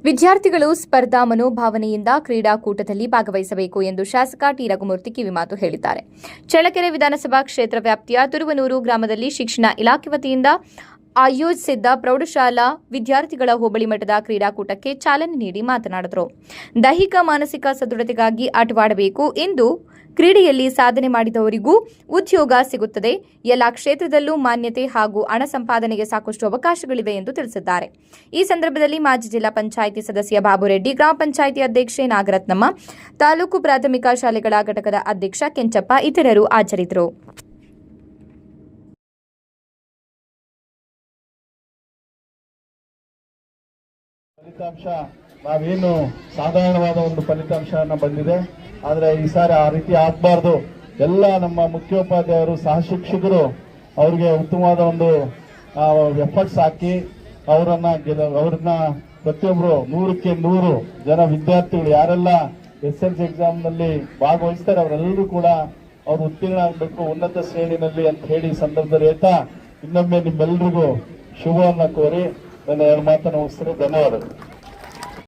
ವಿದ್ಯಾರ್ಥಿಗಳು ಸ್ಪರ್ಧಾ ಮನೋಭಾವನೆಯಿಂದ ಕ್ರೀಡಾಕೂಟದಲ್ಲಿ ಭಾಗವಹಿಸಬೇಕು ಎಂದು ಶಾಸಕ ಟಿ ರಘುಮೂರ್ತಿ ಕಿವಿಮಾತು ಹೇಳಿದ್ದಾರೆ. ಚಳ್ಳಕೆರೆ ವಿಧಾನಸಭಾ ಕ್ಷೇತ್ರ ವ್ಯಾಪ್ತಿಯ ತುರುವನೂರು ಗ್ರಾಮದಲ್ಲಿ ಶಿಕ್ಷಣ ಇಲಾಖೆ ವತಿಯಿಂದ ಆಯೋಜಿಸಿದ್ದ ಪ್ರೌಢಶಾಲಾ ವಿದ್ಯಾರ್ಥಿಗಳ ಹೋಬಳಿ ಮಟ್ಟದ ಕ್ರೀಡಾಕೂಟಕ್ಕೆ ಚಾಲನೆ ನೀಡಿ ಮಾತನಾಡಿದರು. ದೈಹಿಕ ಮಾನಸಿಕ ಸದೃಢತೆಗಾಗಿ ಆಟವಾಡಬೇಕು ಎಂದು ಕ್ರೀಡೆಯಲ್ಲಿ ಸಾಧನೆ ಮಾಡಿದವರಿಗೂ ಉದ್ಯೋಗ ಸಿಗುತ್ತದೆ. ಎಲ್ಲಾ ಕ್ಷೇತ್ರದಲ್ಲೂ ಮಾನ್ಯತೆ ಹಾಗೂ ಹಣ ಸಂಪಾದನೆಗೆ ಸಾಕಷ್ಟು ಅವಕಾಶಗಳಿವೆ ಎಂದು ತಿಳಿಸಿದ್ದಾರೆ. ಈ ಸಂದರ್ಭದಲ್ಲಿ ಮಾಜಿ ಜಿಲ್ಲಾ ಪಂಚಾಯಿತಿ ಸದಸ್ಯ ಬಾಬುರೆಡ್ಡಿ, ಗ್ರಾಮ ಪಂಚಾಯಿತಿ ಅಧ್ಯಕ್ಷೆ ನಾಗರತ್ನಮ್ಮ, ತಾಲೂಕು ಪ್ರಾಥಮಿಕ ಶಾಲೆಗಳ ಘಟಕದ ಅಧ್ಯಕ್ಷ ಕೆಂಚಪ್ಪ ಇತರರು ಹಾಜರಿದ್ದರು. ಫಲಿತಾಂಶ ನಾವೇನು ಸಾಧಾರಣವಾದ ಒಂದು ಫಲಿತಾಂಶ ಬಂದಿದೆ. ಆದ್ರೆ ಈ ಸಾರಿ ಆ ರೀತಿ ಆಗಬಾರ್ದು. ಎಲ್ಲ ನಮ್ಮ ಮುಖ್ಯೋಪಾಧ್ಯಾಯರು, ಸಹ ಶಿಕ್ಷಕರು ಅವ್ರಿಗೆ ಉತ್ತಮವಾದ ಒಂದು ಎಫರ್ಟ್ಸ್ ಹಾಕಿ ಅವ್ರನ್ನ ಪ್ರತಿಯೊಬ್ರು 100ಕ್ಕೆ 100 ಜನ ವಿದ್ಯಾರ್ಥಿಗಳು ಯಾರೆಲ್ಲ SSLC ಎಕ್ಸಾಮ್ ನಲ್ಲಿ ಭಾಗವಹಿಸ್ತಾರೆ ಅವರೆಲ್ಲರೂ ಕೂಡ ಅವ್ರು ಉತ್ತೀರ್ಣ ಆಗಬೇಕು ಉನ್ನತ ಶ್ರೇಣಿನಲ್ಲಿ ಅಂತ ಹೇಳಿ ಸಂದರ್ಭದಲ್ಲಿ ಹೇಳ್ತಾ ಇನ್ನೊಮ್ಮೆ ನಿಮ್ಮೆಲ್ಲರಿಗೂ ಶುಭವನ್ನ ಕೋರಿ ನನ್ನ 2 ಮಾತನ್ನು ಮುಗಿಸ್ತಾರೆ. ಧನ್ಯವಾದಗಳು.